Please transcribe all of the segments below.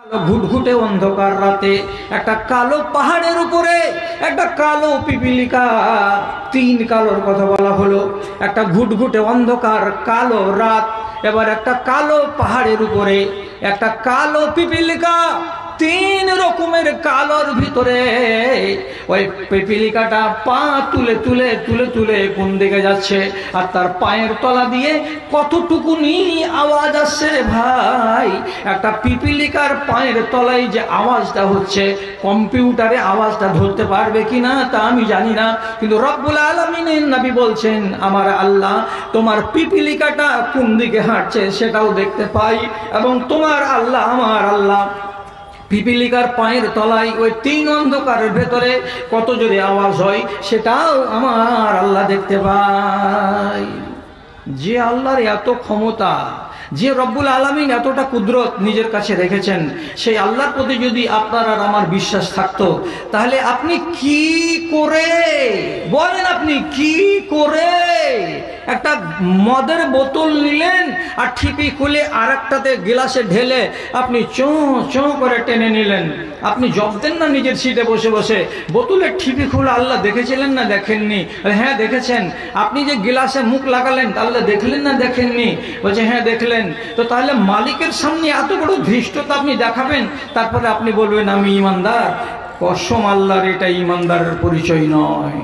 ঘুটঘুটে অন্ধকার রাতে একটা কালো পাহাড়ের উপরে একটা কালো পিপিলিকা, তিন কালোর কথা বলা হলো। একটা ঘুটঘুটে অন্ধকার কালো রাত, এবার একটা কালো পাহাড়ের উপরে একটা কালো পিপিলিকা, তিন রকমের কালোর ভিতরে ওই পিপিলিকাটা পা তুলে তুলে তুলে তুলে কোন দিকে যাচ্ছে, আর তার পায়ের তলা দিয়ে কতটুকুনি আওয়াজ আসছে রে ভাই। একটা পিপিলিকার পায়ের তলায় যে আওয়াজটা হচ্ছে, কম্পিউটারে আওয়াজটা ধরতে পারবে কিনা তা আমি জানি না, কিন্তু রব্বুল আলামিনের নবী বলছেন আমার আল্লাহ তোমার পিপিলিকাটা কোন দিকে হাঁটছে সেটাও দেখতে পাই, এবং তোমার আল্লাহ আমার আল্লাহ পিপিলিকার পায়ের তলায় ওই তিন অন্ধকারের ভেতরে কত জোরে আওয়াজ হয় সেটাও আমার আল্লাহ দেখতে পাই। যে আল্লাহর এত ক্ষমতা, যে রব্বুল আলামিন এতটা কুদরত নিজের কাছে রেখেছেন, সেই আল্লাহর প্রতি যদি আপনার আর আমার বিশ্বাস থাকতো, তাহলে আপনি কি করে বলেন, আপনি কি করে একটা মদের বোতল নিলেন আর ঠিকই খুলে আর একটাতে গ্লাসে ঢেলে আপনি চোঁ চোঁ করে টেনে নিলেন? আপনি জপতেন না নিজের সিটে বসে বসে, বোতলের ঠিকই খুলে আল্লাহ দেখেছিলেন না দেখেননি? হ্যাঁ দেখেছেন। আপনি যে গ্লাসে মুখ লাগালেন আল্লাহ দেখলেন না দেখেননি? বলছে হ্যাঁ দেখলেন। তো তাহলে মালিকের সামনে এত বড় ধৃষ্টতা আপনি দেখাবেন, তারপরে আপনি বলবেন আমি ইমানদার? কসম আল্লাহর, এটা ইমানদারের পরিচয় নয়।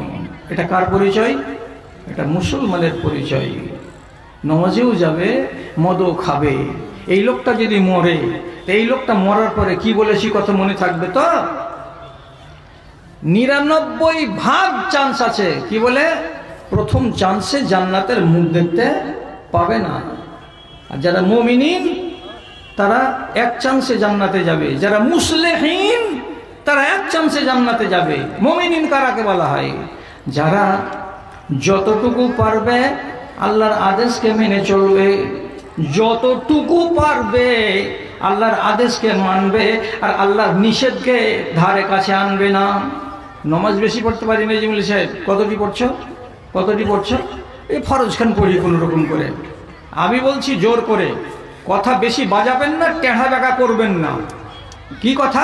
এটা কার পরিচয়? এটা মুসলমানের পরিচয়। নমাজেও যাবে, মদও খাবে। এই লোকটা যদি মরে, এই লোকটা মরার পরে কি বলেছি কথা মনে থাকবে তো? 99% চান্স আছে, কি বলে, প্রথম চান্সে জান্নাতের মুখ দেখতে পাবে না। আর যারা মুমিনিন তারা এক চান্সে জান্নাতে যাবে, যারা মুসলিহিন তারা এক চান্সে জান্নাতে যাবে। মুমিনিন কারাকে বলা হয়? যারা যতটুকু পারবে আল্লাহর আদেশকে মেনে চলবে, যতটুকু পারবে আল্লাহর আদেশকে মানবে, আর আল্লাহর নিষেধকে ধারে কাছে আনবে না। নমাজ বেশি পড়তে পারি না জিমলি সাহেব? কতটি পড়ছো? কতটি পড়ছো? এই ফরজ খান পড়ি কোনো রকম করে। আমি বলছি জোর করে, কথা বেশি বাজাবেন না, টেढ़ा বেঁকা করবেন না। কি কথা?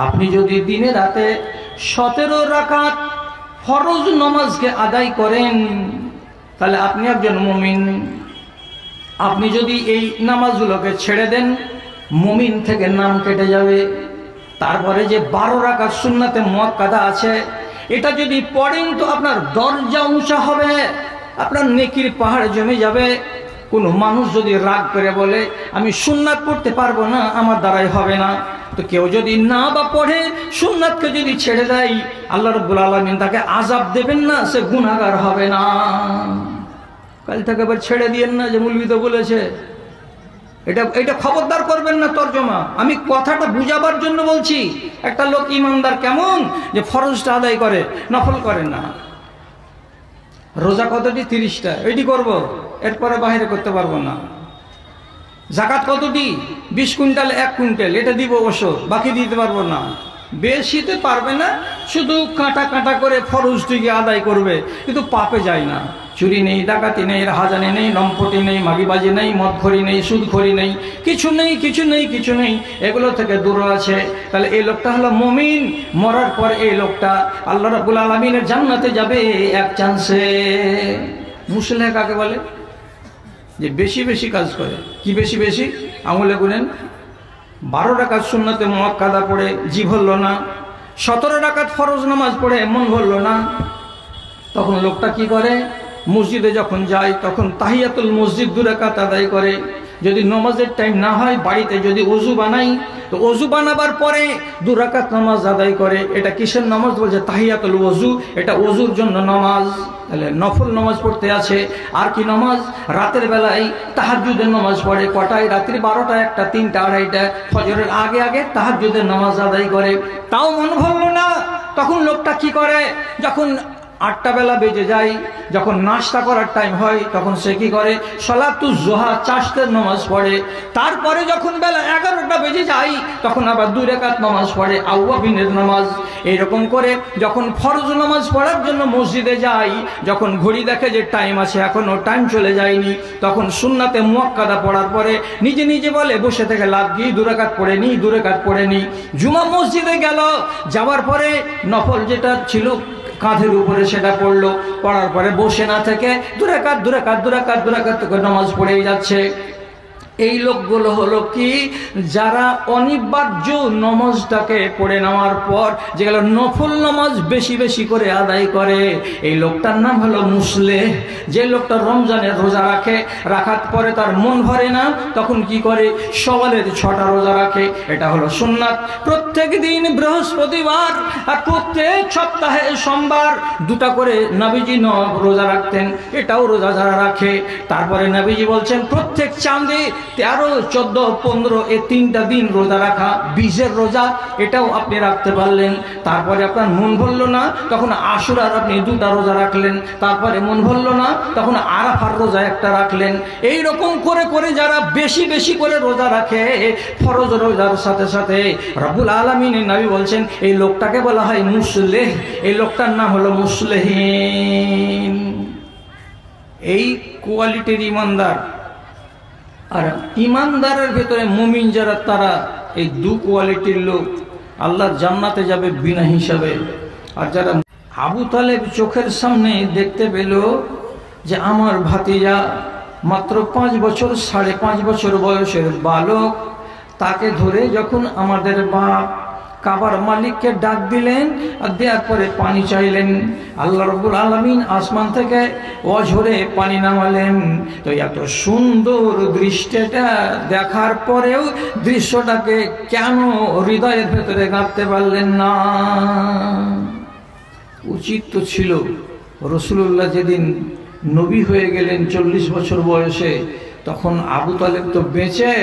আপনি যদি দিনে রাতে 17 রাকাত ফরজ নামাজকে আদায় করেন তাহলে আপনি একজন মুমিন। আপনি যদি এই নামাজগুলোকে ছেড়ে দেন, মুমিন থেকে নাম কেটে যাবে। তারপরে যে 12 রাকাত সুন্নাতে মুআক্কাদা আছে, এটা যদি পড়েন তো আপনার দরজা উঁচা হবে, আপনার নেকির পাহাড় জমে যাবে। কোনো মানুষ যদি রাগ করে বলে আমি সুন্নাত পড়তে পারবো না, আমার দ্বারাই হবে না, তো কেউ যদি না বা পড়ে, সুন্নাতকে যদি ছেড়ে দেয়, আল্লাহ রাব্বুল আলামিন তাকে আযাব দেবেন না, সে গুনাহগার হবে না। কাল থেকে আবার ছেড়ে দিয়েন না যে মৌলবী তো বলেছে। এটা খবরদার করবেন না তর্জমা। আমি কথাটা বুঝাবার জন্য বলছি। একটা লোক ইমানদার কেমন, যে ফরজটা আদায় করে, নফল করে না। রোজা কতটি? 30টা, এটি করব, এরপরে বাইরে করতে পারবো না। জাকাত কতটি? 20 কুইন্টাল 1 কুইন্টাল, এটা দিব অবশ্য, বাকি দিতে পারবো না। বেশিতে পারবে না, শুধু কাঁটা কাঁটা করে ফরজটিকে আদায় করবে, কিন্তু পাপে যায় না। চুরি নেই, ডাকাতি নেই, রাহাজানি নেই, লম্পটি নেই, মাগিবাজি নেই, মদখড়ি নেই, সুদখড়ি নেই, কিছু নেই, কিছু নেই, কিছু নেই, এগুলো থেকে দূরে আছে। তাহলে এই লোকটা হলো মুমিন। মরার পর এই লোকটা আল্লাহ রাব্বুল আলামিনের জান্নাতে যাবে এক চান্সে। মুসলিহ কাকে বলে? যে বেশি বেশি কাজ করে। কি বেশি বেশি? আঙুলে গুনেন। 12 রাকাত সুন্নাতে মুআক্কাদা পড়ে জি ভরল না, 17 রাকাত ফরজ নামাজ পড়ে মন ভরল না। তখন লোকটা কি করে? মসজিদে যখন যায় তখন তাহিয়াতুল মসজিদ 2 রাকাত আদায় করে। যদি নামাজের টাইম না হয়, বাড়িতে যদি ওযু বানাই, তো ওযু বানাবার পরে 2 রাকাত নামাজ আদায় করে। এটা কিসের নামাজ? বলছে তাহিয়াতুল ওযু, এটা ওযুর জন্য নামাজ। তাহলে নফল নামাজ পড়তে আছে। আর কি নামাজ? রাতের বেলায় তাহাজ্জুদের নামাজ পড়ে। কটায়? রাত্রি 12টা, 1টা, 3টা, 2:30, ফজরের আগে আগে তাহাজ্জুদের নামাজ আদায় করে। তাও মন ভরল না। তখন লোকটা কি করে? যখন 8টা বেলা বেজে যায়, যখন নাস্তা করার টাইম হয় তখন সে কি করে, সলাতুজ জোহা চাষতের নামাজ পড়ে। তারপরে যখন বেলা 11টা বেজে যায় তখন আবার 2 রাকাত নামাজ পড়ে, আউয়াবিনের নামাজ। এইরকম করে যখন ফরজ নামাজ পড়ার জন্য মসজিদে যাই, যখন ঘড়ি দেখে যে টাইম আছে, এখনো টাইম চলে যায়নি, তখন সুন্নাতে মুয়াক্কাদা পড়ার পরে নিজে নিজে বলে বসে থেকে লাভ কি, 2 রাকাত পড়ে নি, 2 রাকাত পড়ে নি। জুমা মসজিদে গেল, যাওয়ার পরে নফল যেটা ছিল কাঁধের উপরে সেটা পড়লো, পড়ার পরে বসে না থেকে 2 রাকাত 2 রাকাত 2 রাকাত 2 রাকাত করে নামাজ পড়েই যাচ্ছে। এই লোকগুলো হলো কি, যারা অনিবার্য নামাজটাকে পড়ে নেওয়ার পর যেগুলো নফল নামাজ বেশি বেশি করে আদায় করে, এই লোকটার নাম হলো মুসলেহ। যে লোকটা রমজানের রোজা রাখে, রাখার পরে তার মন ভরে না, তখন কি করে, সওয়ালের 6টা রোজা রাখে, এটা হলো সুন্নাত। প্রত্যেক দিন বৃহস্পতিবার আর প্রত্যেক সপ্তাহে সোমবার 2টা করে নবীজি রোজা রাখতেন, এটাও রোজা যারা রাখে। তারপরে নবীজি বলছেন প্রত্যেক চাঁদে 13, 14, 15 এই 3টা দিন রোজা রাখা, 20-এর রোজা, এটাও আপনি রাখতে পারলেন। তারপরে আপনার মন ভরল না, তখন আশুরার আপনি 2টা রোজা রাখলেন। তারপরে মন ভরল না, তখন আরাফার রোজা 1টা রাখলেন। এই রকম করে করে যারা বেশি বেশি করে রোজা রাখে, ফরজ রোজার সাথে সাথে, রব্বুল আলামিনের নবী বলছেন এই লোকটাকে বলা হয় মুসলেহ। এই লোকটার নাম হলো মুসলেহীন। এই কোয়ালিটির ইমানদার। আর ইমানদারের ভেতরে মুমিন যারা, তারা এই 2 কোয়ালিটির লোক, আল্লাহর জান্নাতে যাবে বিনা হিসাবে। আর যারা আবু তালেব চোখের সামনে দেখতে পেল যে আমার ভাতিজা মাত্র 5 বছর 5.5 বছর বয়সের বালক, তাকে ধরে যখন আমাদের বাপ কাবার মালিককে ডাক দিলেন আর দেওয়ার পরে পানি চাইলেন, আল্লাহ রাব্বুল আলামিন আসমান থেকে অঝরে পানি নামালেন। তো এত সুন্দর দৃশ্যটা দেখার পরেও দৃশ্যটাকে কেন হৃদয়ের ভেতরে গাঁথতে পারলেন না? উচিত তো ছিল রাসূলুল্লাহ যেদিন নবী হয়ে গেলেন 40 বছর বয়সে, তখন আবু তালেব তো বেঁচে,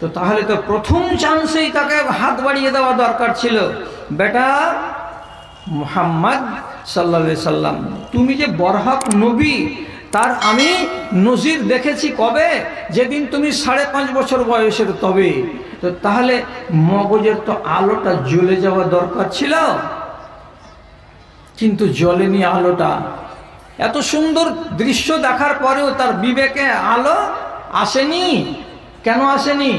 তো তাহলে তো প্রথম চান্সেই তাকে হাত বাড়িয়ে দেওয়া দরকার ছিল। বেটা মুহাম্মদ সাল্লাল্লাহু আলাইহি সাল্লাম, তুমি যে বরহক নবী, তার আমি নজির দেখেছি কবে, যেদিন তুমি 5.5 বছর বয়সের। তবে তো তাহলে মগজের তো আলোটা জ্বলে যাওয়া দরকার ছিল, কিন্তু জ্বলেনি আলোটা। এত সুন্দর দৃশ্য দেখার পরেও তার বিবেকে আলো আসেনি। কেন আসেনি?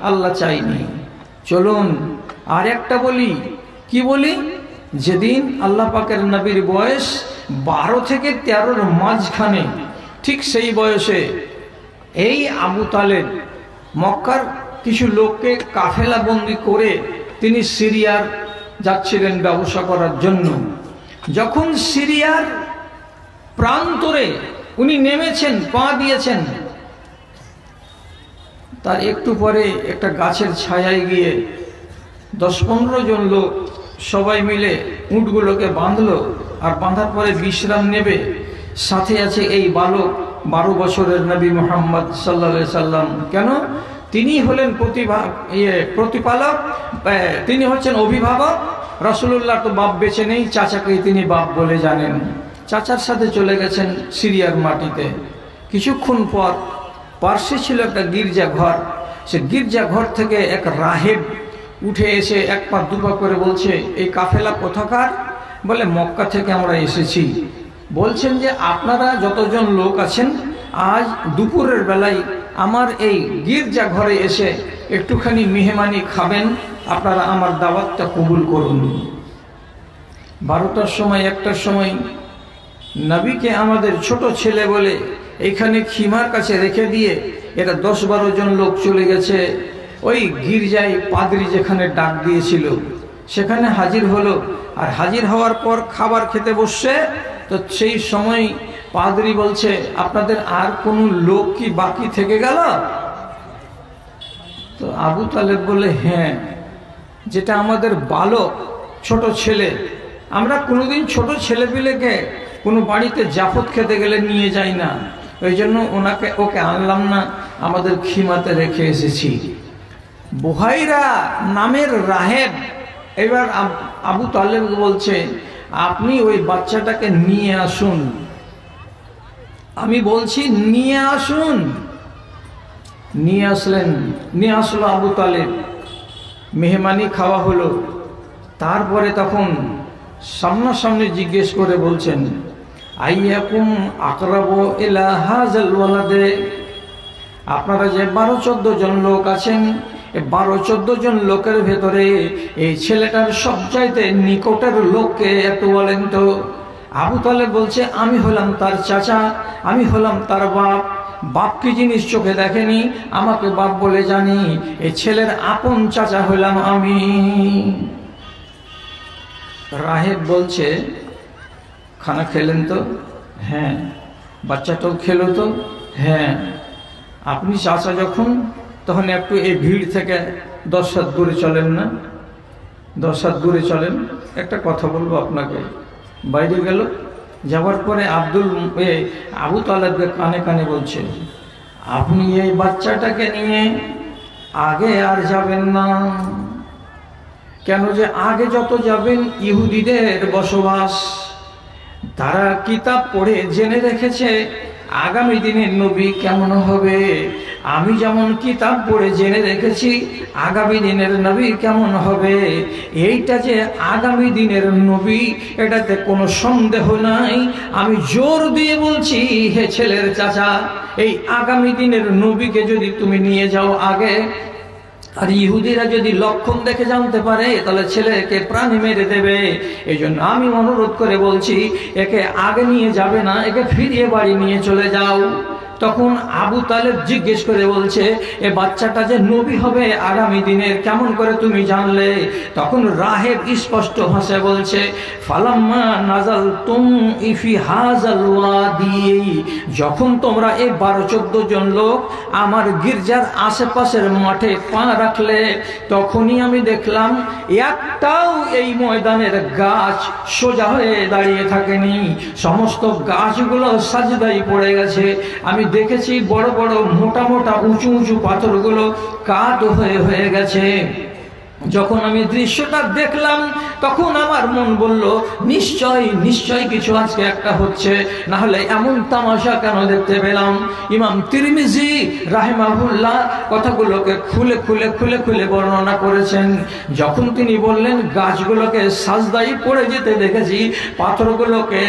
আল্লাহ চাইনি। চলুন আর একটা বলি, কি বলি, যেদিন আল্লাহ পাকের নবীর বয়স 12 থেকে 13-র মাঝখানে, ঠিক সেই বয়সে এই আবু তালেব মক্কার কিছু লোককে কাফেলা বন্দি করে তিনি সিরিয়ার যাচ্ছিলেন ব্যবসা করার জন্য। যখন সিরিয়ার প্রান্তরে উনি নেমেছেন, পা দিয়েছেন, তার একটু পরে একটা গাছের ছায়ায় গিয়ে 10-15 জন লোক সবাই মিলে উটগুলোকে বাঁধলো। আর বাঁধার পরে বিশ্রাম নেবে। সাথে আছে এই বালক, 12 বছরের নবী মুহাম্মদ সাল্লাল্লাহু আলাইহি সাল্লাম। কেন? তিনি হলেন প্রতিপালক, তিনি হচ্ছেন অভিভাবক। রাসূলুল্লাহ তো বাপ বেঁচে নেই, চাচাকেই তিনি বাপ বলে জানেন। চাচার সাথে চলে গেছেন সিরিয়ার মাটিতে। কিছুক্ষণ পর পার্শ্বে ছিল একটা গির্জা ঘর। সে গির্জা ঘর থেকে এক রাহেব উঠে এসে 1 পা 2 পা করে বলছে, এই কাফেলা কোথাকার? বলে মক্কা থেকে আমরা এসেছি। বলছেন যে আপনারা যতজন লোক আছেন, আজ দুপুরের বেলায় আমার এই গির্জা ঘরে এসে একটুখানি মেহমানি খাবেন, আপনারা আমার দাওয়াতটা কবুল করুন। 12টার সময় 1টার সময় নবীকে আমাদের ছোট ছেলে বলে এখানে খিমার কাছে রেখে দিয়ে এরা 10-12 জন লোক চলে গেছে ওই গির্জায় পাদ্রী যেখানে ডাক দিয়েছিল সেখানে হাজির হলো। আর হাজির হওয়ার পর খাবার খেতে বসছে, তো সেই সময় পাদ্রী বলছে, আপনাদের আর কোনো লোক কি বাকি থেকে গেল? তো আবু তালেব বলে, হ্যাঁ, যেটা আমাদের বালক, ছোট ছেলে। আমরা কোনোদিন ছোট ছেলেপিলেকে কোনো বাড়িতে জাফত খেতে গেলে নিয়ে যাই না, ওই জন্য ওকে আনলাম না, আমাদের খিমাতে রেখে এসেছি। বুহাইরা নামের রাহেব এবার আবু তালেব বলছে, আপনি ওই বাচ্চাটাকে নিয়ে আসুন। আমি বলছি নিয়ে আসুন। নিয়ে আসলেন, নিয়ে আসলো আবু তালেব। মেহমানি খাওয়া হলো। তারপরে তখন সামনাসামনি জিজ্ঞেস করে বলছেন, আইয়াকুম আকরাবু ইলা হাযাল ওয়ালাদে, আপনারা যে 12-14 জন লোক আছেন, এই 12-14 জন লোকের ভেতরে এই ছেলেটার সবচাইতে নিকটের লোককে একটু বলেন তো। আবু তালেব বলছে, আমি হলাম তার চাচা, আমি হলাম তার বাপ। বাপ কি জিনিস চোখে দেখেনি, আমাকে বাপ বলে জানি। এই ছেলের আপন চাচা হলাম আমি। রাহেব বলছে, খানা খেলেন তো? হ্যাঁ। বাচ্চাটাও খেলো তো? হ্যাঁ। আপনি চাচা যখন, তখন একটু এই ভিড় থেকে 10 হাত দূরে চলেন না? 10 হাত দূরে চলেন। একটা কথা বলবো আপনাকে। বাইরে গেল, যাওয়ার পরে আবু তালেবকে কানে কানে বলছে, আপনি এই বাচ্চাটাকে নিয়ে আগে আর যাবেন না। কেন যে আগে যত যাবেন ইহুদিদের বসবাস, তারা কিতাব পড়ে জেনে রেখেছে আগামী দিনের নবী কেমন হবে। আমি যেমন কিতাব পড়ে জেনে রেখেছি আগামী দিনের নবী কেমন হবে। এইটা যে আগামী দিনের নবী, এটাতে কোনো সন্দেহ নাই। আমি জোর দিয়ে বলছি, হে ছেলের চাচা, এই আগামী দিনের নবীকে যদি তুমি নিয়ে যাও আগে, আর ইহুদিরা যদি লক্ষণ দেখে জানতে পারে, তাহলে ছেলেকে প্রাণে মেরে দেবে। এই জন্য আমি অনুরোধ করে বলছি, একে আগে নিয়ে যাবে না, একে ফিরিয়ে বাড়ি নিয়ে চলে যাও। তখন আবু তালেব জিজ্ঞেস করে বলছে, এ বাচ্চাটা যে নবী হবে আগামী দিনের, কেমন করে তুমি জানলে? তখন রাহেব স্পষ্ট ভাষায় বলছে, ফালাম্মা নাযালতুম ফি হাযাল ওয়াদি, যখন তোমরা এই 12-14 জন লোক আমার গির্জার আশেপাশের মাঠে পা রাখলে, তখনই আমি দেখলাম একটাও এই ময়দানের গাছ সোজা হয়ে দাঁড়িয়ে থাকেনি। সমস্ত গাছগুলো সাজদায় পড়ে গেছে। আমি দেখেছি বড় বড় মোটা মোটা উঁচু উঁচু পাথরগুলো কাত হয়ে গেছে। যখন আমি দৃশ্যটা দেখলাম, তখন আমার মন বলল, নিশ্চয় কিছু আজকে একটা হচ্ছে, না হলে এমন তামাশা কেন দেখতে পেলাম। ইমাম তিরমিজি রাহিমাহুল্লাহ কথাগুলোকে খুলে বর্ণনা করেছেন। যখন তিনি বললেন গাছগুলোকে সাজদাই পড়ে যেতে দেখেছি, পাথরগুলোকে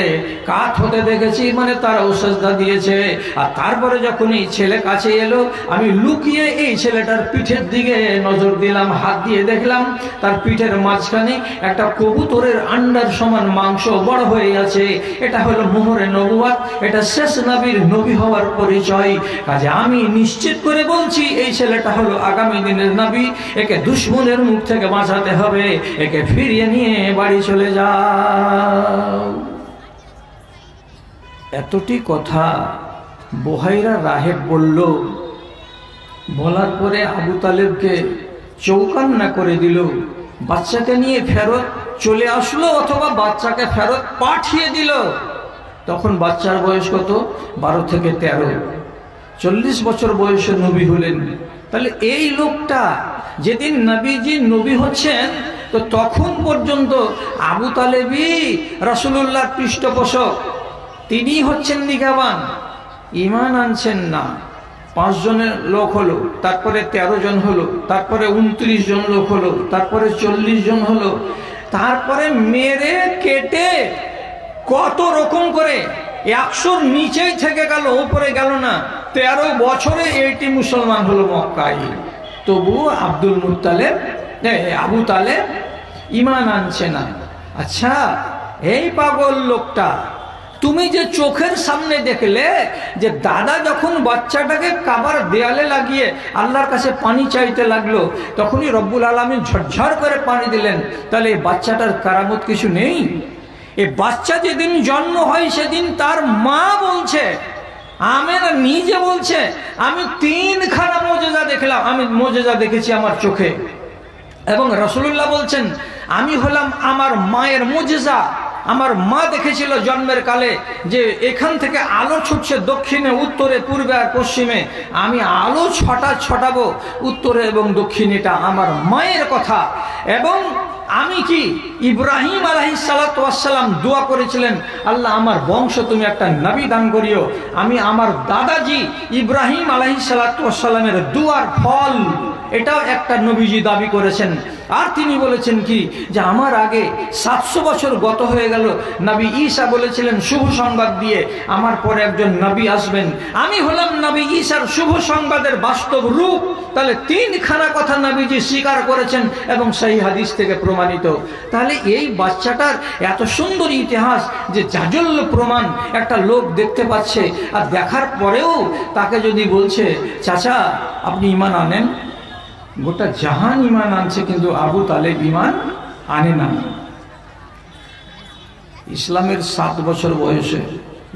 কাত হতে দেখেছি, মানে তারাও সাজদা দিয়েছে। আর তারপরে যখন এই ছেলে কাছে এলো, আমি লুকিয়ে এই ছেলেটার পিঠের দিকে নজর দিলাম, হাত দিয়ে দেখলাম তার পিঠের মাঝখানে একটা কবুতরের আন্ডার সমান মাংস বড় হয়ে আছে। এটা হলো মোহরে নবুয়াত, এটা শেষ নবীর নবী হওয়ার পরিচয়। কাজে আমি নিশ্চিত করে বলছি, এই ছেলেটা হলো আগামী দিনের নবী। একে দুশমনের মুখ থেকে বাঁচাতে হবে, একে ফিরিয়ে নিয়ে বাড়ি চলে যাও। এতটি কথা বুহাইরা রাহেব বলল। বলার পরে আবু তালেবকে চৌকান্না করে দিল। বাচ্চাকে নিয়ে ফেরত চলে আসলো, অথবা বাচ্চাকে ফেরত পাঠিয়ে দিল। তখন বাচ্চার বয়স কত? 12 থেকে 13। 40 বছর বয়সে নবী হলেন। তাহলে এই লোকটা যেদিন নবীজি নবী হচ্ছেন, তো তখন পর্যন্ত আবু তালেবই রাসূলুল্লাহর পৃষ্ঠপোষক, তিনি হচ্ছেন নিগাবান, ঈমান আনছেন না। 5 জনের লোক হলো, তারপরে 13 জন হলো, তারপরে 29 জন লোক হলো, তারপরে 40 জন হলো, তারপরে মেরে কেটে কত রকম করে 100-র নিচেই থেকে গেল, উপরে গেল না। 13 বছরে এইটি মুসলমান হলো মক্কায়। তবু আবু তালেব ঈমান আনছে না। আচ্ছা, এই পাগল লোকটা, তুমি যে চোখের সামনে দেখলে যে দাদা যখন বাচ্চাটাকে কাবার দেয়ালে লাগিয়ে আল্লাহর কাছে পানি চাইতে লাগলো, তখনই রব্বুল আলামিন ঝরঝর করে পানি দিলেন, তাহলে এই বাচ্চাটার কারামত কিছু নেই? এই বাচ্চা যেদিন জন্ম হয়, সেদিন তার মা বলছে, আমেনা নিজে বলছে, আমি 3খানা মুজিজা দেখলাম, আমি মুজিজা দেখেছি আমার চোখে। এবং রাসূলুল্লাহ বলছেন, আমি হলাম আমার মায়ের মুজিজা। আমার মা দেখেছিল জন্মের কালে যে এখান থেকে আলো ছুটছে দক্ষিণে, উত্তরে, পূর্বে আর পশ্চিমে। আমি আলো ছটাবো উত্তরে এবং দক্ষিণে, এটা আমার মায়ের কথা। এবং আমি কি ইব্রাহিম আলাইহিস সালাতু ওয়াস সালাম দোয়া করেছিলেন, আল্লাহ আমার বংশ তুমি একটা নবী দান করিও। আমি আমার দাদাজি ইব্রাহিম আলাইহিস সালাতু ওয়াস সালামের দোয়ার ফল এটাও একটা নবীজি দাবি করেছেন। আর তিনি বলেছেন কি যে আমার আগে 700 বছর গত হয়ে গেল, নবী ঈসা বলেছিলেন শুভ সংবাদ দিয়ে আমার পরে একজন নবী আসবেন, আমি হলাম নবী ঈসার শুভ সংবাদের বাস্তব রূপ। তাহলে তিনখানা কথা নবীজি স্বীকার করেছেন এবং সেই হাদিস থেকে প্রমাণিত। তাহলে এই বাচ্চাটার এত সুন্দর ইতিহাস যে জাজল্য প্রমাণ একটা লোক দেখতে পাচ্ছে, আর দেখার পরেও তাকে যদি বলছে চাচা আপনি ঈমান আনেন, গোটা জাহান ঈমান আনছে কিন্তু আবু তালেব ঈমান আনে না। ইসলামের 7 বছর বয়সে,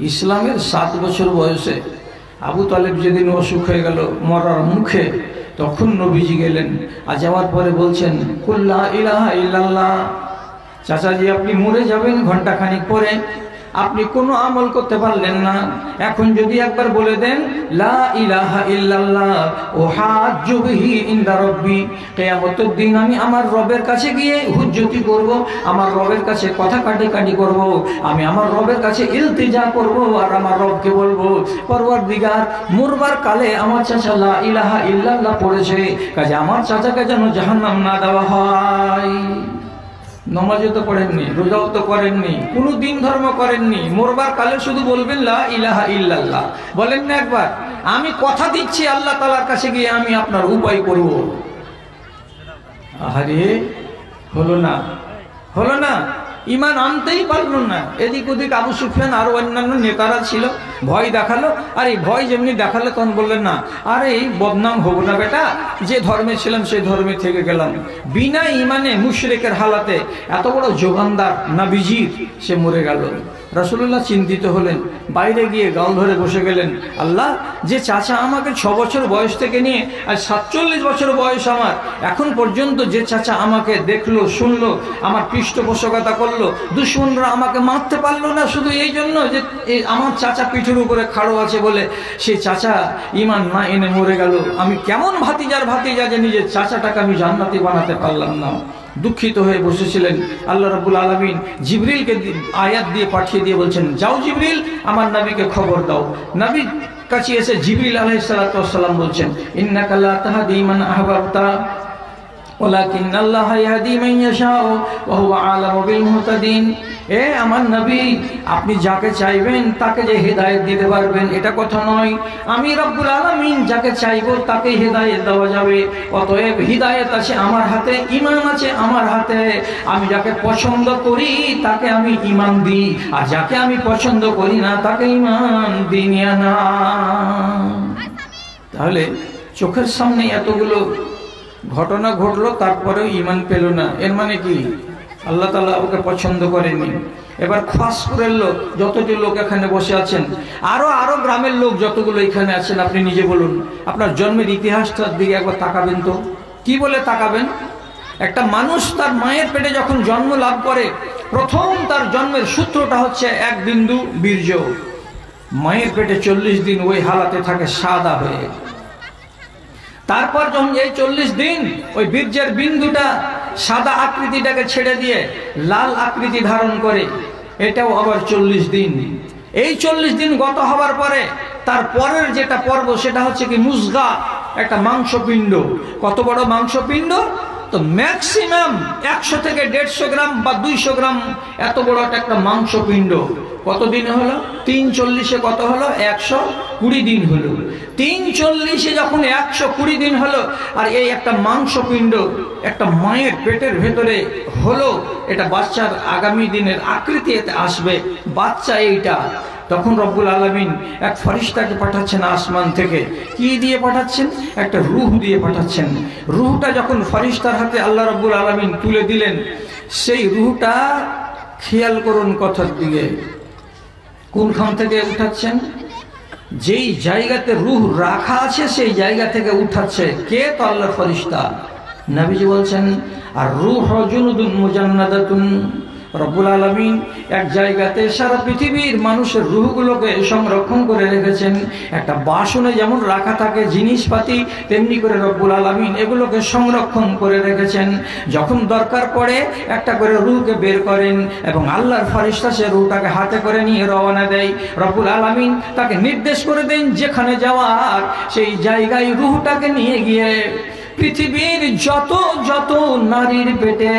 ইসলামের 7 বছর বয়সে আবু তালেব যেদিন অসুখ হয়ে গেল মরার মুখে, তখন নবীজি গেলেন, আর যাওয়ার পরে বলছেন কুল লা ইলাহা ইল্লাল্লাহ। চাচাজি আপনি মরে যাবেন ঘন্টাখানিক পরে, আপনি কোনো আমল করতে পারলেন না, এখন যদি একবার বলে দেন লা ইলাহা ইল্লাল্লাহ উহাজ্জু বিহি ইনদা রাব্বি, কিয়ামতের দিন আমি আমার রবের কাছে গিয়ে হুজ্জতি করব, আমার রবের কাছে কথা কাটাকাটি করব, আমি আমার রবের কাছে ইলতিজা করব, আর আমার রবকে বলবো পরওয়ারদিগার মরবার কালে আমার চাচা লা ইলাহা ইল্লাল্লাহ পড়েছে, কাজে আমার চাচাকে যেন জাহান্নাম না দেওয়া হয়। নমাজও তো পড়েননি, রোজাও তো করেননি, কোনো দিন ধর্ম করেননি, মরবার কালে শুধু বলবেন লা ইলাহা ইল্লাল্লাহ। বলেন না একবার আমি কথা দিচ্ছি আল্লাহ তাআলার কাছে গিয়ে আমি আপনার উপায় করব। আরে হলো না, হলো না, ঈমান আনতেই পারল না। এদিক ওদিক আবু সুফিয়ান আর অন্যান্য নেতারা ছিল, ভয় দেখালো, আর এই ভয় যেমনি দেখালো তখন বললেন না আরে এই বদনাম হবো না বেটা, যে ধর্মে ছিলাম সেই ধর্মে থেকে গেলাম। বিনা ঈমানে মুশরিকের হালাতে এত বড় যোগানদার নবীজির সে মরে গেল। রাসূলুল্লাহ চিন্তিত হলেন, বাইরে গিয়ে গাল ধরে বসে গেলেন, আল্লাহ যে চাচা আমাকে 6 বছর বয়স থেকে নিয়ে আর 47 বছর বয়স আমার, এখন পর্যন্ত যে চাচা আমাকে দেখলো শুনলো, আমার পৃষ্ঠপোষকতা করলো, দুশমনরা আমাকে মারতে পারলো না শুধু এই জন্য যে আমার চাচা পিঠের উপরে খাড়ো আছে বলে, সেই চাচা ঈমান না এনে মরে গেল। আমি কেমন ভাতিজার ভাতিজা যে নিজের চাচাটাকে আমি জান্নাতি বানাতে পারলাম না। দুঃখিত হয়ে বসেছিলেন। আল্লাহ রাব্বুল আলামিন জিবরিলকে আয়াত দিয়ে পাঠিয়ে দিয়ে বলছেন, যাও জিবরিল আমার নবীকে খবর দাও। নবী কাছে এসে জিবরিল আলাইহিস সালাতু ওয়াস সালাম বলছেন, ইন্নাকা লা তাহদি মান আহবাবতা ওয়ালাকিন্নাল্লাহা ইয়াহদি মান ইয়াশাউ ওয়া হুয়া আ'লামু বিল মুহতাদিন। এ আমার নবী আপনি যাকে চাইবেন তাকে যে হেদায়েত দিতে পারবেন এটা কথা নয়, আমি রব্বুল আলামিন যাকে চাইবো তাকে হেদায়েত দেওয়া যাবে। অতএব হিদায়েত আছে আমার হাতে, ঈমান আছে আমার হাতে। আমি যাকে পছন্দ করি তাকে আমি ঈমান দিই, আর যাকে আমি পছন্দ করি না তাকে ঈমান দিই না। তাহলে চোখের সামনে এতগুলো ঘটনা ঘটলো তারপরেও ঈমান পেল না, এর মানে কি আল্লাহ তাআলা ওকে পছন্দ করেনি। এবার খোয়াজপুরের লোক যতটি লোক এখানে বসে আছেন, আরো গ্রামের লোক যতগুলো এখানে আছেন, আপনি নিজে বলুন আপনার জন্মের ইতিহাসটার দিকে একবার তাকাবেন তো। কি বলে তাকাবেন? একটা মানুষ তার মায়ের পেটে যখন জন্ম লাভ করে, প্রথম তার জন্মের সূত্রটা হচ্ছে এক বিন্দু বীর্য। মায়ের পেটে 40 দিন ওই হালাতে থাকে সাদা হয়ে। তারপর যখন এই 40 দিন ওই বীর্যের বিন্দুটা সাদা আকৃতিটাকে ছেড়ে দিয়ে লাল আকৃতি ধারণ করে, এটাও আবার 40 দিন। এই 40 দিন গত হবার পরে তার পরের যেটা পর্ব সেটা হচ্ছে কি মুজগা, একটা মাংসপিণ্ড। কত বড় মাংসপিণ্ড? তো ম্যাক্সিমাম 100 থেকে 150 গ্রাম বা 200 গ্রাম এত বড় একটা মাংসপিণ্ড। কত দিন হলো? 340-এ কত হলো? 120 দিন হলো। 340-এ যখন 120 দিন হলো, আর এই একটা মাংসপিণ্ড একটা মায়ের পেটের ভেতরে হলো, এটা বাচ্চার আগামী দিনের আকৃতি এতে আসবে, বাচ্চা এইটা। তখন রব্বুল আলামিন এক ফেরেশতাকে পাঠাচ্ছেন আসমান থেকে। কি দিয়ে পাঠাচ্ছেন? একটা রূহ দিয়ে পাঠাচ্ছেন। রূহটা যখন ফেরেশতার হাতে আল্লাহ রব্বুল আলামিন তুলে দিলেন, সেই রূহটা খেয়াল করুন কথার দিকে, কোনখান থেকে উঠাচ্ছেন? যেই জায়গাতে রূহ রাখা আছে সেই জায়গা থেকে উঠাচ্ছে কে? তো আল্লাহর ফেরেশতা। নবীজি বলছেন আর রূহ জুনুদুন মুজান্নাদাতুন, রব্বুল আলামিন এক জায়গাতে সারা পৃথিবীর মানুষের রূহগুলোকে সংরক্ষণ করে রেখেছেন। একটা বাসনে যেমন রাখা থাকে জিনিসপাতি, তেমনি করে রব্বুল আলামিন এগুলোকে সংরক্ষণ করে রেখেছেন। যখন দরকার পড়ে একটা করে রূহকে বের করেন এবং আল্লাহর ফেরেশতা সে রূহটাকে হাতে করে নিয়ে রওনা দেয়। রব্বুল আলামিন তাকে নির্দেশ করে দেন যেখানে যাওয়ার সেই জায়গায় রূহটাকে নিয়ে গিয়ে পৃথিবীর যত যত নারীর পেটে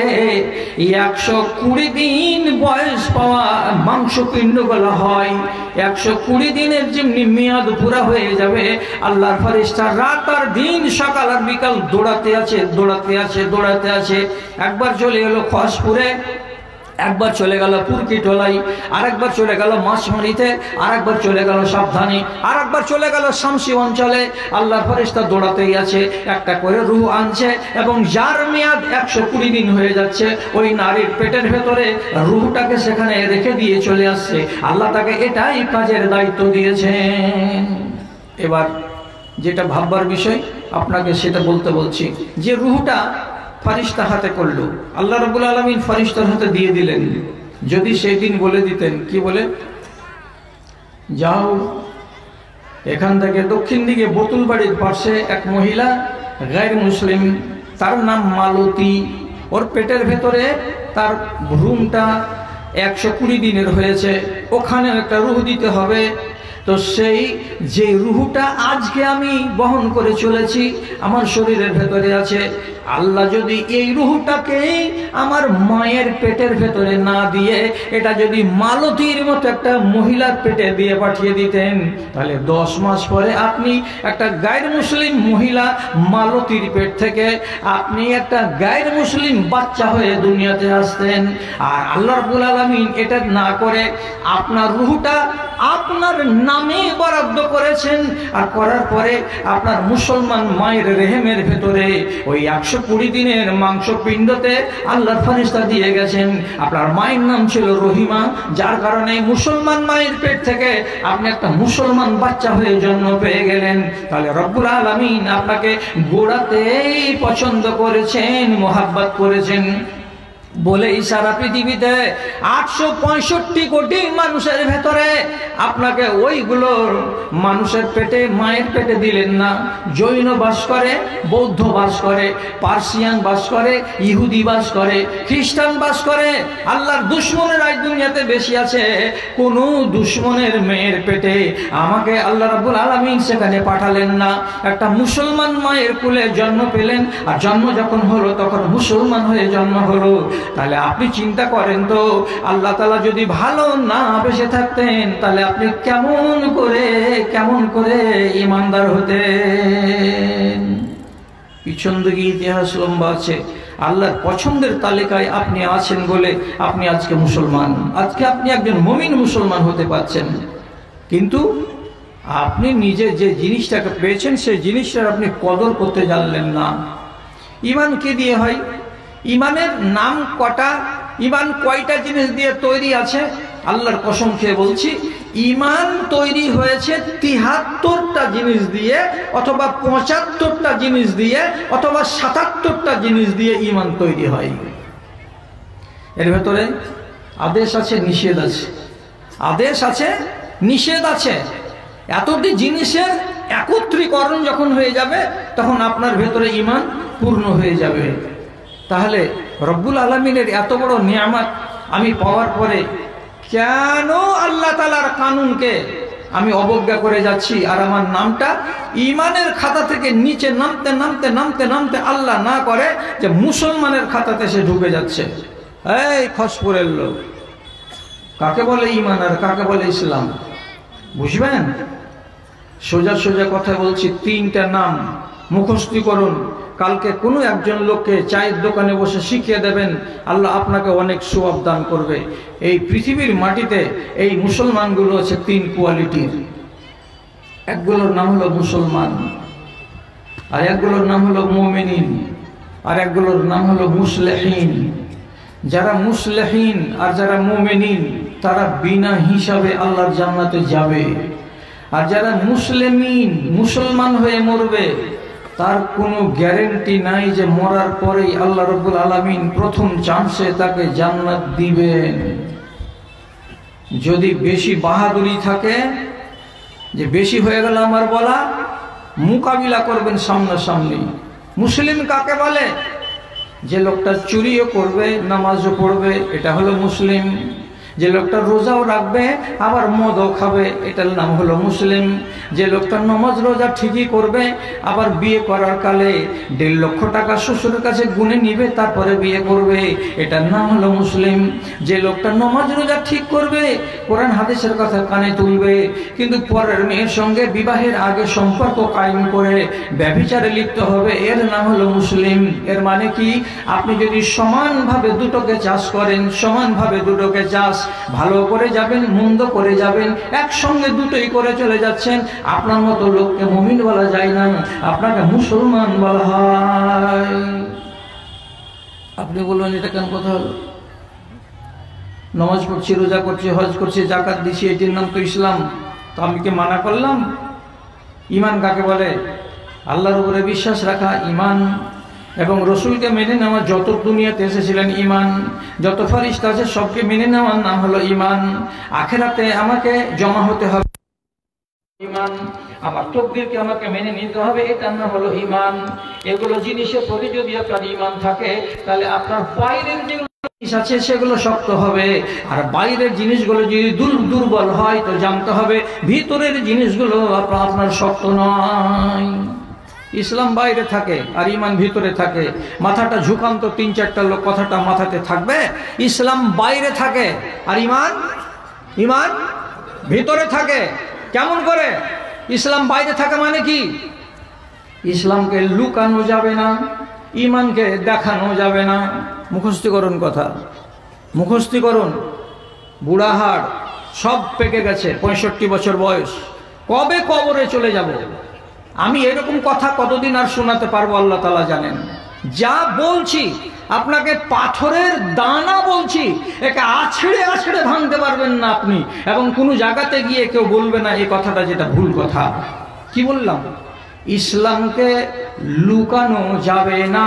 120 দিন বয়স পাওয়া মাংসপিণ্ডগুলো হয়, 120 দিনের যেমনি মেয়াদ পুরা হয়ে যাবে, আল্লাহর ফেরেশতা রাত আর দিন সকাল আর বিকাল দৌড়াতে আছে দৌড়াতে আছে দৌড়াতে আছে। একবার চলে এলো খসপুরে, একবার চলে গেল পুরকিটোলাই, আরেকবার চলে গেল মাছমারিতে, আরেকবার চলে গেল সাবধানে, আরেকবার চলে গেল শামসি অঞ্চলে। আল্লাহর ফেরেশতা দৌড়াতেই আছে, একটা করে রূহ আনছে এবং যার মেয়াদ 120 দিন হয়ে যাচ্ছে ওই নারীর পেটের ভেতরে রূহটাকে সেখানে রেখে দিয়ে চলে আসছে। আল্লাহ তাকে এটাই কাজের দায়িত্ব দিয়েছেন। এবার যেটা ভাববার বিষয় আপনাকে সেটা বলছি, যে রূহটা ফেরেশতা হাতে করলো, আল্লাহ রাব্বুল আলামিন ফেরেশতার হাতে দিয়ে দিলেন। যদি সেই দিন বলে দিতেন, কি বলে, যাও এখান থেকে দক্ষিণ দিকে বোতুল বাড়ির পাশে এক মহিলা গায়র মুসলিম, তার নাম মালতী, ওর পেটের ভেতরে তার ভ্রূণটা 120 দিনের হয়েছে, ওখানে একটা রূহ দিতে হবে। তো সেই যে রূহটা আজকে আমি বহন করে চলেছি আমার শরীরের ভেতরে আছে, আল্লাহ যদি এই রূহটাকে আমার মায়ের পেটের ভেতরে না দিয়ে এটা যদি মালতীর মতো একটা মহিলার পেটে দিয়ে পাঠিয়ে দিতেন, তাহলে 10 মাস পরে আপনি একটা গায়র মুসলিম মহিলা মালতীর পেট থেকে আপনি একটা গায়র মুসলিম বাচ্চা হয়ে দুনিয়াতে আসতেন। আর আল্লাহ রাব্বুল আলামিন এটা না করে আপনার রূহটা আপনার নামে বরাদ্দ করেছেন, আর করার পরে আপনার মুসলমান মায়ের রেহেমের ভেতরে ওই 120 দিনের মাংস পিণ্ডতে আল্লাহর ফেরেশতা দিয়ে গেছেন। আপনার মায়ের নাম ছিল রহিমা, যার কারণে মুসলমান মায়ের পেট থেকে আপনি একটা মুসলমান বাচ্চা হয়ে জন্ম পেয়ে গেলেন। তাহলে রব্বুল আলামিন আপনাকে গোড়াতেই পছন্দ করেছেন, মোহাব্বত করেছেন বলেই সারা পৃথিবীতে 865 কোটি মানুষের ভেতরে আপনাকে ওইগুলোর মানুষের পেটে মায়ের পেটে দিলেন না। জৈন বাস করে, বৌদ্ধ বাস করে, পার্সিয়ান বাস করে, ইহুদি বাস করে, খ্রিস্টান বাস করে। আল্লাহর দুশ্মনের আজ দুনিয়াতে বেশি আছে। কোন দুশ্মনের মেয়ের পেটে আমাকে আল্লাহ রাব্বুল আলামিন সেখানে পাঠালেন না। একটা মুসলমান মায়ের কুলে জন্ম পেলেন, আর জন্ম যখন হলো তখন মুসলমান হয়ে জন্ম হলো। তাহলে আপনি চিন্তা করেন তো, আল্লাহ তাআলা যদি ভালো না বেঁচে থাকতেন তাহলে আপনি কেমন করে ঈমানদার হতেন। পিছন দিকে ইতিহাস লম্বা আছে। আল্লাহর পছন্দের তালিকায় আপনি আছেন বলে আপনি আজকে মুসলমান, আজকে আপনি একজন মুমিন মুসলমান হতে পারছেন। কিন্তু আপনি নিজে যে জিনিসটাকে পেয়েছেন সেই জিনিসটার আপনি কদর করতে জানলেন না। ঈমান কি দিয়ে হয়? ঈমানের নাম কটা? ঈমান কয়টা জিনিস দিয়ে তৈরি আছে? আল্লাহর কসম খেয়ে বলছি, ঈমান তৈরি হয়েছে 73টা জিনিস দিয়ে, অথবা 75টা জিনিস দিয়ে, অথবা 77টা জিনিস দিয়ে ঈমান তৈরি হয়। এর ভেতরে আদেশ আছে, নিষেধ আছে, আদেশ আছে, নিষেধ আছে। এতটি জিনিসের একত্রীকরণ যখন হয়ে যাবে তখন আপনার ভেতরে ঈমান পূর্ণ হয়ে যাবে। তাহলে রব্বুল আলামিনের এত বড় নিয়ামত আমি পাওয়ার পরে কেন আল্লাহ তাআলার কানুনকে আমি অবজ্ঞা করে যাচ্ছি, আর আমার নামটা ঈমানের খাতা থেকে নিচে নামতে নামতে নামতে নামতে আল্লাহ না করে যে মুসলমানের খাতাতে সে ঢুকে যাচ্ছে। এই খসপুরের লোক, কাকে বলে ঈমান আর কাকে বলে ইসলাম বুঝবেন? সোজা সোজা কথা বলছি, 3টা নাম মুখস্থ করুন। কালকে কোনো একজন লোককে চায়ের দোকানে বসে শিখিয়ে দেবেন, আল্লাহ আপনাকে অনেক সওয়াব দান করবে। এই পৃথিবীর মাটিতে এই মুসলমানগুলো আছে 3 কোয়ালিটির। একগুলোর নাম হলো মুসলমান, আর একগুলোর নাম হলো মুমিনিন, আর একগুলোর নাম হলো মুসলিহিন। যারা মুসলিহিন আর যারা মুমিনিন তারা বিনা হিসাবে আল্লাহর জান্নাতে যাবে। আর যারা মুসলিমিন, মুসলমান হয়ে মরবে, তার কোনো গ্যারেন্টি নাই যে মরার পরেই আল্লাহ রাব্বুল আলামিন প্রথম চান্সে তাকে জান্নাত দিবেন। যদি বেশি বাহাদুরি থাকে, যে বেশি হয়ে গেল আমার বলা, মোকাবিলা করবেন সামনাসামনি। মুসলিম কাকে বলে? যে লোকটা চুরিও করবে, নামাজও পড়বে, এটা হলো মুসলিম। যে লোকটা রোজাও রাখবে আবার মদও খাবে, এটার নাম হলো মুসলিম। যে লোকটা নামাজ রোজা ঠিকই করবে, আবার বিয়ে করার কালে 1.5 লক্ষ টাকা শ্বশুরের কাছে গুনে নিবে, তারপরে বিয়ে করবে, এটার নাম হলো মুসলিম। যে লোকটা নামাজ রোজা ঠিক করবে, কোরআন হাদিসের কথা কানে তুলবে, কিন্তু পরের মেয়ের সঙ্গে বিবাহের আগে সম্পর্ক কায়েম করে ব্যভিচারে লিপ্ত হবে, এর নাম হলো মুসলিম। এর মানে কি? আপনি যদি সমানভাবে দুটোকে চাষ করেন, সমানভাবে দুটোকে চাষ, ভালো করে যাবেন, মন্দ করে যাবেন, একসঙ্গে দুটোই করে চলে যাচ্ছেন, আপনার মতো লোককে মুমিন বলা যায় না, আপনাকে মুসলমান বলা হয়। আপনি বলবেন এটা কেন কথা হলো? নামাজ পড়ছি, রোজা করছি, হজ করছি, যাকাত দিছি, এটির নাম তো ইসলাম। তো আমি কি মানা করলাম? ঈমান কাকে বলে? আল্লাহর উপরে বিশ্বাস রাখা ঈমান, এবং রসুলকে মেনে নেওয়া, যত দুনিয়াতে এসেছিলেন ঈমান, যত ফেরেশতা আছে সবকে মেনে নেওয়ার নাম হলো ঈমান। আখিরাতে আমাকে জমা হতে হবে ঈমান, আমার তাকদীরকে আমাকে মেনে নিতে হবে, এটার নাম হলো ঈমান। এগুলো জিনিসের প্রতি যদি আপনার ঈমান থাকে, তাহলে আপনার বাইরের যেগুলো জিনিস আছে সেগুলো শক্ত হবে, আর বাইরের জিনিসগুলো যদি দুর্বল হয় তো জানতে হবে ভিতরের জিনিসগুলো আপনার শক্ত নয়। ইসলাম বাইরে থাকে আর ঈমান ভিতরে থাকে। মাথাটা ঝুকান তো 3-4টা লোক, কথাটা মাথাতে থাকবে। ইসলাম বাইরে থাকে আর ঈমান ভিতরে থাকে। কেমন করে? ইসলাম বাইরে থাকে মানে কি? ইসলামকে লুকানো যাবে না, ঈমানকে দেখানো যাবে না। মুখস্থ করুন কথা, মুখস্থ করুন। বুড়াহাড় সব পেকে গেছে, 65 বছর বয়স, কবে কবরে চলে যাব? আমি এরকম কথা কতদিন আর শোনাতে পারবো আল্লাহ তাআলা জানেন। যা বলছি আপনাকে পাথরের দানা বলছি, একে আছড়ে আছড়ে ভাঙতে পারবেন না আপনি, এবং কোনো জায়গাতে গিয়ে কেউ বলবে না এই কথাটা যেটা ভুল কথা। কি বললাম? ইসলামকে লুকানো যাবে না,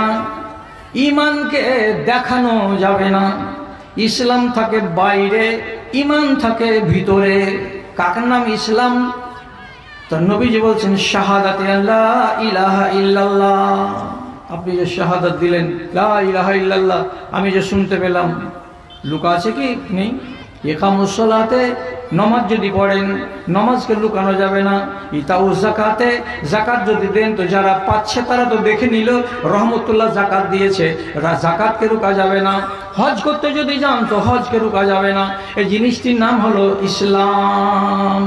ঈমানকে দেখানো যাবে না। ইসলাম থাকে বাইরে, ঈমান থাকে ভিতরে। কার নাম ইসলাম? তো নবীজি বলছেন শাহাদাতে লা ইলাহা ইল্লাল্লাহ। আপনি যে শাহাদাত দিলেন লা ইলাহা ইল্লাল্লাহ, আমি যে শুনতে পেলাম, লুকা আছে কি? নেই। ইকামুস সালাতে, নামাজ যদি পড়েন, নামাজকে লুকানো যাবে না। ইতাউ যাকাতে, যাকাত যদি দেন তো যারা পাচ্ছে তারা তো দেখে নিল রহমতুল্লাহ যাকাত দিয়েছে, যাকাতকে রুকা যাবে না। হজ করতে যদি যান তো হজকে রুকা যাবে না। এই জিনিসটির নাম হলো ইসলাম।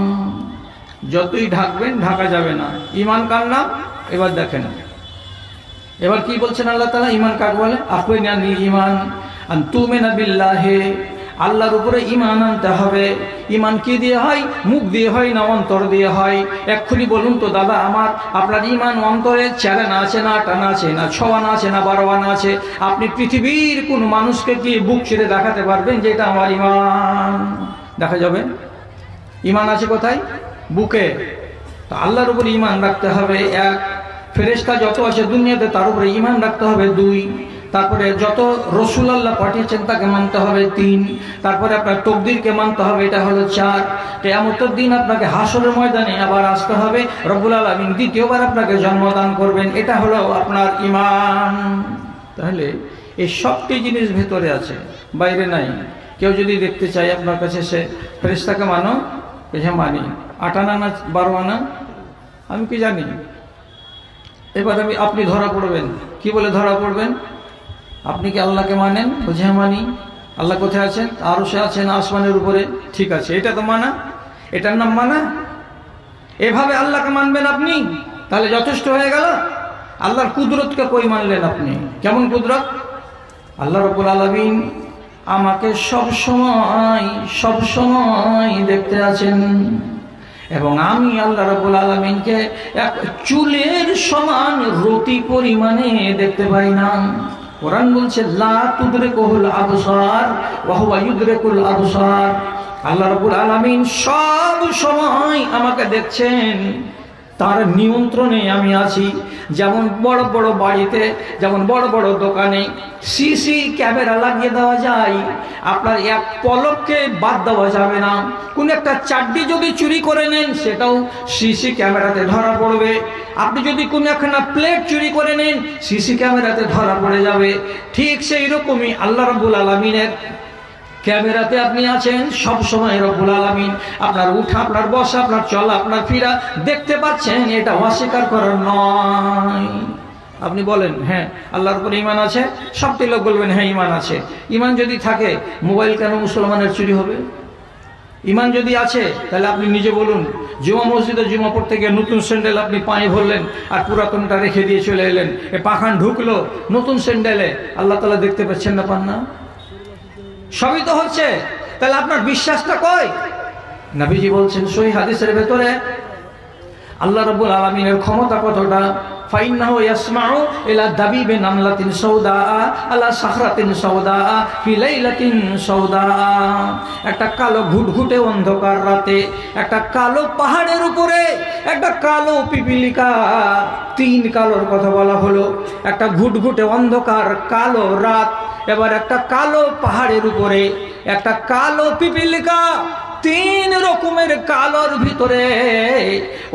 যতই ঢাকবেন ঢাকা যাবে না। ঈমান কার নাম? এবার দেখেন, এবার কি বলছেন আল্লাহ তাআলা? ঈমান কাকে বলে? আফিনানি ঈমান আন তুমিনা বিল্লাহি, আল্লাহর উপরে ঈমান আনতে হবে। ঈমান কি দিয়ে হয়? মুখ দিয়ে হয় না অন্তর দিয়ে হয়? এক্ষুনি বলুন তো দাদা আমার, আপনার ঈমান অন্তরে 4 আনা আছে না 8 আনা আছে না 6 আনা আছে না 12 আনা আছে? আপনি পৃথিবীর কোন মানুষকে কি বুক ছেড়ে দেখাতে পারবেন যে এটা আমার ঈমান? দেখা যাবে? ঈমান আছে কোথায়? বুকে। তো আল্লাহর উপরে ঈমান রাখতে হবে 1, ফেরেশতা যত আছে দুনিয়াতে তার উপরে ঈমান রাখতে হবে 2, তারপরে যত রসুল আল্লাহ পাঠিয়েছেন তাকে মানতে হবে 3, তারপরে আপনার তাকদীরকে মানতে হবে, এটা হলো 4। কিয়ামতের দিন আপনাকে হাসরের ময়দানে আবার আসতে হবে, রব্বুল আলামিন দ্বিতীয়বার আপনাকে জন্মদান করবেন, এটা হলো আপনার ঈমান। তাহলে এই সবটি জিনিস ভেতরে আছে, বাইরে নাই। কেউ যদি দেখতে চায় আপনার কাছে, সে ফেরেশতাকে মানো, হ্যাঁ মানি। 8 আনা না 12 আনা আমি কি জানি? এবার আপনি ধরা পড়বেন। কি বলে ধরা পড়বেন? আপনি কি আল্লাহকে মানেন? বুঝে মানি। আল্লাহ কোথায় আছেন? আরশে আছেন, আসমানের উপরে। ঠিক আছে, এটা তো মানা, এটার নাম মানা। এভাবে আল্লাহকে মানবেন আপনি, তাহলে যথেষ্ট হয়ে গেল। আল্লাহর কুদরতকে কই মানলেন আপনি? কেমন কুদরত? আল্লাহ রাব্বুল আলামিন আমাকে সব সময় দেখতে আছেন, এবং আমি আল্লাহ রাব্বুল আলামিনকে এক চুলের সমান রতি পরিমাণে দেখতে পাই না। কোরআন বলছে লা তুদরিকুল আবসার ওয়া হুয়া ইউদরিকুল আবসার। আল্লাহ রাব্বুল আলামিন সব সময় আমাকে দেখছেন, তার নিয়ন্ত্রণে আমি আছি। যেমন বড় বড় বাড়িতে, যেমন বড় বড় দোকানে সিসি ক্যামেরা লাগিয়ে দেওয়া যায়, আপনার এক পলককে বাদ দেওয়া যাবে না। কোন একটা চাড্ডি যদি চুরি করে নেন সেটাও সিসি ক্যামেরাতে ধরা পড়বে। আপনি যদি কোন একখানা প্লেট চুরি করে নেন সিসি ক্যামেরাতে ধরা পড়ে যাবে। ঠিক সেই রকমই আল্লাহ রাব্বুল আলামিনের ক্যামেরাতে আপনি আছেন সব সময়। রব্বুল আলামিন আপনার উঠা, আপনার বসা, আপনার চলা, আপনার ফিরা দেখতে পাচ্ছেন, এটা অস্বীকার করার নয়। আপনি বলেন হ্যাঁ আল্লাহর উপর ঈমান আছে, সবটি লোক বলবেন হ্যাঁ ঈমান আছে। ঈমান যদি থাকে মোবাইল কেন মুসলমানের চুরি হবে? ঈমান যদি আছে তাহলে আপনি নিজে বলুন, জুমা মসজিদে জুমা পড়তে গিয়ে নতুন স্যান্ডেল আপনি পায়ে ভরলেন আর পুরাতনটা রেখে দিয়ে চলে এলেন, এ পাখান ঢুকলো নতুন স্যান্ডেলে, আল্লাহ তাআলা দেখতে পাচ্ছেন না, পান না? সবই তো হচ্ছে, তাহলে আপনার বিশ্বাসটা কই? নবীজি বলছেন সহিহ হাদিসের ভেতরে আল্লাহ রাব্বুল আলামিনের ক্ষমতা কতটা। ফাইন্নাহু ইয়াসমাউ ইলা দাবিবি নামলাতিন সাউদা আলা সাখরাতিন সাউদা ফি লাইলাতিন সাউদা। একটা কালো ঘুটঘুটে অন্ধকার রাতে, একটা কালো পাহাড়ের উপরে একটা কালো পিপিলিকা, তিন কালোর কথা বলা হলো। একটা ঘুটঘুটে অন্ধকার কালো রাত, এবার একটা কালো পাহাড়ের উপরে একটা কালো পিপিলিকা, তিন রকমের কালোর ভিতরে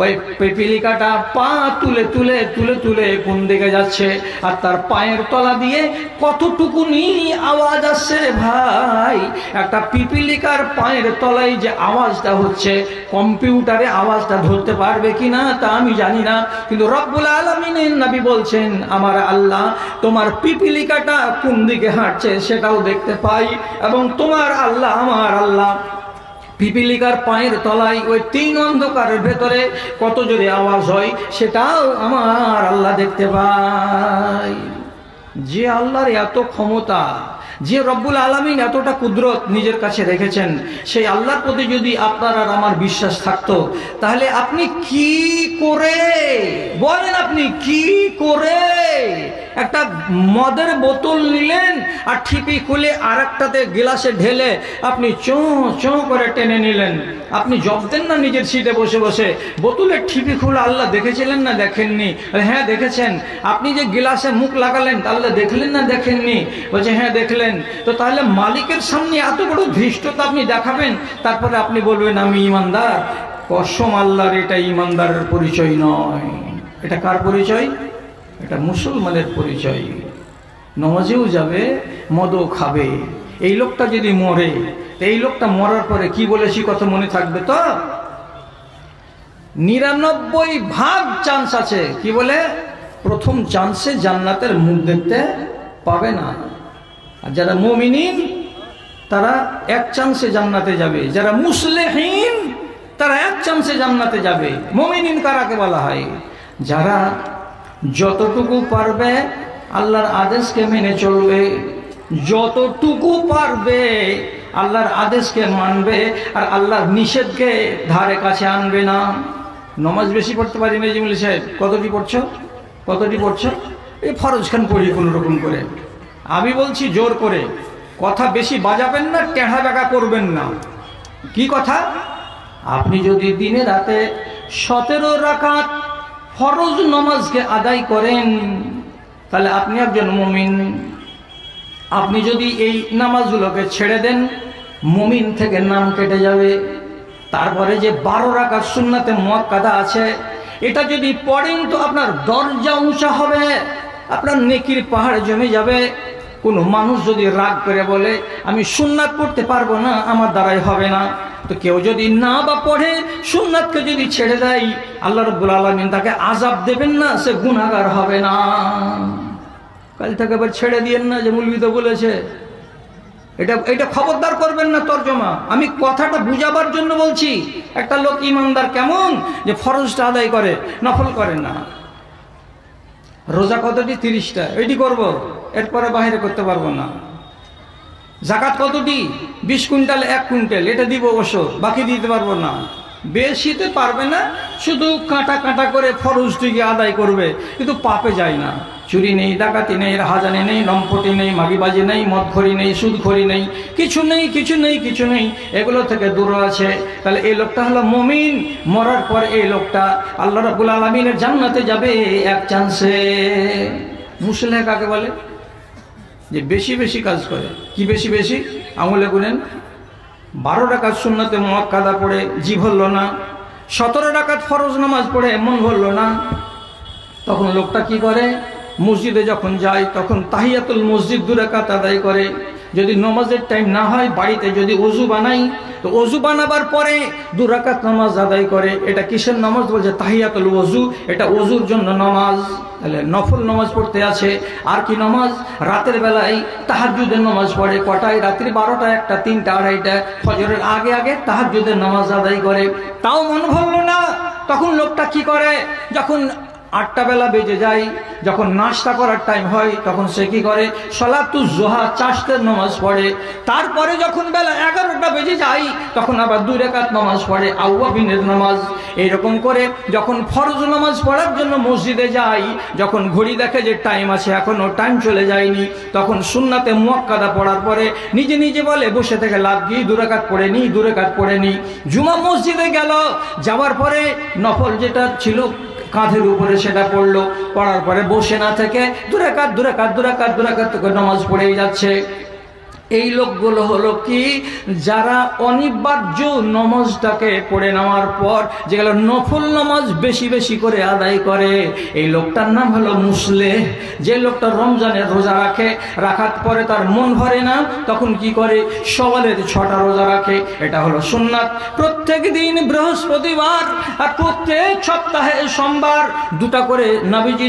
ওই পিপিলিকাটা পা তুলে তুলে তুলে তুলে কোন দিকে যাচ্ছে, আর তার পায়ের তলা দিয়ে কতটুকুনি আওয়াজ আসছে ভাই। একটা পিপিলিকার পায়ের তলায় যে আওয়াজটা হচ্ছে, কম্পিউটারে আওয়াজটা ধরতে পারবে কিনা তা আমি জানি না, কিন্তু রব্বুল আলামিনের নবী বলছেন আমার আল্লাহ তোমার পিপিলিকাটা কোন দিকে হাঁটছে সেটাও দেখতে পাই, এবং তোমার আল্লাহ আমার আল্লাহ পিপিলিকার পায়ের তলায় ওই তিন অন্ধকারের ভেতরে কত জোরে আওয়াজ হয় সেটাও আমার আল্লাহ দেখতে পাই। যে আল্লাহর এত ক্ষমতা, যে রব্বুল আলামিন এতটা কুদরত নিজের কাছে রেখেছেন, সেই আল্লাহর প্রতি যদি আপনার আর আমার বিশ্বাস থাকতো, তাহলে আপনি কি করে বলেন, আপনি কি করে একটা মদের বোতল নিলেন আর ঠিপি খুলে আর একটাতে গ্লাসে ঢেলে আপনি চোঁ চোঁ করে টেনে নিলেন? আপনি জপতেন না নিজের সিটে বসে বসে, বোতলের ঠিপি খুলে আল্লাহ দেখেছিলেন না দেখেননি? হ্যাঁ দেখেছেন। আপনি যে গ্লাসে মুখ লাগালেন আল্লাহ দেখলেন না দেখেননি? বলছে হ্যাঁ দেখলেন। তো তাহলে মালিকের সামনে এত বড় ধৃষ্টতা আপনি দেখাবেন, তারপরে আপনি বলবেন আমি ইমানদার? কসম আল্লাহর, এটা ইমানদারের পরিচয় নয়। এটা কার পরিচয়? এটা মুসলমানের পরিচয়। নমাজেও যাবে, মদও খাবে। এই লোকটা যদি মরে, এই লোকটা মরার পরে কি বলেছি কথা মনে থাকবে তো? 99% চান্স আছে, কি বলে, প্রথম চান্সে জান্নাতের মুখ দেখতে পাবে না। আর যারা মুমিনিন তারা এক চান্সে জান্নাতে যাবে, যারা মুসলিহিন তারা এক চান্সে জান্নাতে যাবে। মুমিনিন কারাকে বলা হয়? যারা যতটুকু পারবে আল্লাহর আদেশকে মেনে চলবে, যতটুকু পারবে আল্লাহর আদেশকে মানবে, আর আল্লাহর নিষেধকে ধারে কাছে আনবে না। নমাজ বেশি পড়তে পারি না জিমলি সাহেব, কতটি পড়ছো? কতটি পড়ছো? এই ফরজ খান পড়ি কোনো রকম করে। আমি বলছি জোর করে, কথা বেশি বাজাবেন না, টেढ़ा বেঁকা করবেন না। কি কথা? আপনি যদি দিনে রাতে 17 রাকাত ফরজ নামাজকে আদায় করেন তাহলে আপনি একজন মুমিন। আপনি যদি এই নামাজগুলোকে ছেড়ে দেন, মুমিন থেকে নাম কেটে যাবে। তারপরে যে 12 রাকাত সুন্নাতে মুআক্কাদা আছে, এটা যদি পড়েন তো আপনার দরজা উঁচা হবে, আপনার নেকির পাহাড় জমে যাবে। কোনো মানুষ যদি রাগ করে বলে আমি সুন্নাত পড়তে পারবো না, আমার দ্বারাই হবে না, তো কেউ যদি না বা পড়ে, সুন্নাতকে যদি ছেড়ে দেয়, আল্লাহ রাব্বুল আলামিন তাকে আযাব দেবেন না, সে গুনাহগার হবে না। কাল থেকে আবার ছেড়ে দিয়েন না যে মৌলবী তো বলেছে, এটা খবরদার করবেন না তর্জমা। আমি কথাটা বুঝাবার জন্য বলছি। একটা লোক ইমানদার কেমন, যে ফরজটা আদায় করে, নফল করে না। রোজা কতটি? 30টা, এটি করব, এরপরে বাইরে করতে পারবো না। জাকাত কতটি? 20 কুইন্টাল 1 কুইন্টাল, এটা দিব অবশ্য, বাকি দিতে পারবো না। বেশিতে পারবে না, শুধু কাঁটা কাঁটা করে ফরজটিকে আদায় করবে, কিন্তু পাপে যায় না। চুরি নেই, ডাকাতি নেই, রাহাজানি নেই, লম্পটি নেই, মাগিবাজি নেই, মদখড়ি নেই, সুদখড়ি নেই, কিছু নেই, কিছু নেই, কিছু নেই, এগুলো থেকে দূরে আছে। তাহলে এই লোকটা হলো মুমিন। মরার পর এই লোকটা আল্লাহ রাব্বুল আলামিনের জান্নাতে যাবে এক চান্সে। মুসলিহ কাকে বলে? যে বেশি বেশি কাজ করে। কি বেশি বেশি? আঙুলে গুনেন। 12 রাকাত সুন্নতে মুআক্কাদা পড়ে জি ভরল না, 17 রাকাত ফরজ নামাজ পড়ে মন ভরল না, তখন লোকটা কি করে? মসজিদে যখন যায় তখন তাহিয়াতুল মসজিদ 2 রাকাত আদায় করে। যদি নামাজের টাইম না হয়, বাড়িতে যদি ওযু বানাই, তো ওযু বানাবার পরে 2 রাকাত নামাজ আদায় করে। এটা কিসের নামাজ? বলছে তাহিয়াতুল ওযু, এটা ওযুর জন্য নামাজ। তাহলে নফল নামাজ পড়তে আছে। আর কি নামাজ? রাতের বেলায় তাহাজ্জুদের নামাজ পড়ে। কটায়? রাত্রি 12টা, 1টা, 3টা, 2:30, ফজরের আগে আগে তাহাজ্জুদের নামাজ আদায় করে। তাও মন ভরল না, তখন লোকটা কি করে? যখন 8টা বেলা বেজে যায়, যখন নাস্তা করার টাইম হয়, তখন সে কি করে? সলাতুজ জোহা, চাষতের নামাজ পড়ে। তারপরে যখন বেলা 11টা বেজে যায়, তখন আবার 2 রাকাত নামাজ পড়ে, আউয়াবিনের নামাজ। এইরকম করে যখন ফরজ নামাজ পড়ার জন্য মসজিদে যাই, যখন ঘড়ি দেখে যে টাইম আছে, এখনো টাইম চলে যায়নি, তখন সুন্নাতে মুআক্কাদা পড়ার পরে নিজে নিজে বলে বসে থেকে লাভ কি, 2 রাকাত পড়ে নি, 2 রাকাত পড়ে নি। জুমা মসজিদে গেল, যাওয়ার পরে নফল যেটা ছিল কাঁধের উপরে সেটা পড়লো, পড়ার পরে বসে না থেকে 2 রাকাত 2 রাকাত 2 রাকাত 2 রাকাত করে নামাজ পড়েই যাচ্ছে। এই লোকগুলো হলো কি? যারা অনিবার্য নামাজটাকে পড়ে নেওয়ার পর যেগুলো নফল নামাজ বেশি বেশি করে আদায় করে, এই লোকটার নাম হলো মুসলিহ। যে লোকটা রমজানের রোজা রাখে, রাখার পরে তার মন ভরে না, তখন কি করে? সওয়ালের 6টা রোজা রাখে। এটা হলো সুন্নাত। প্রত্যেক দিন বৃহস্পতিবার আর প্রত্যেক সপ্তাহে সোমবার 2টা করে নবীজি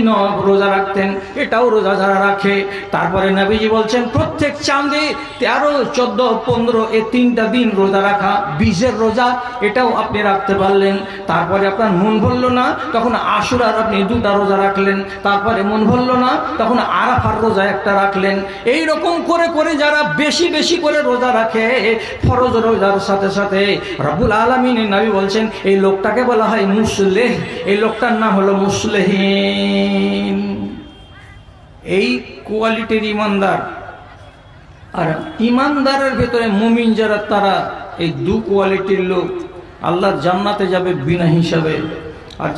রোজা রাখতেন। এটাও রোজা যারা রাখে। তারপরে নবীজি বলছেন প্রত্যেক চাঁদে 13, 14, 15 এই 3টা দিন রোজা রাখা, 20-এর রোজা, এটাও আপনি রাখতে পারলেন। তারপরে আপনার মন ভরল না, তখন আশুরার আপনি 2টা রোজা রাখলেন। তারপরে মন ভরল না, তখন আরাফার রোজা 1টা রাখলেন। এই রকম করে করে যারা বেশি বেশি করে রোজা রাখে, ফরজ রোজার সাথে সাথে, রব্বুল আলামিনের নবী বলছেন এই লোকটাকে বলা হয় মুসলিহ। এই লোকটার নাম হলো মুসলিহিন। এই কোয়ালিটির ইমানদার। আর ইমানদারের ভেতরে মুমিন যারা, তারা এই 2 কোয়ালিটির লোক আল্লাহর জান্নাতে যাবে বিনা হিসাবে। আর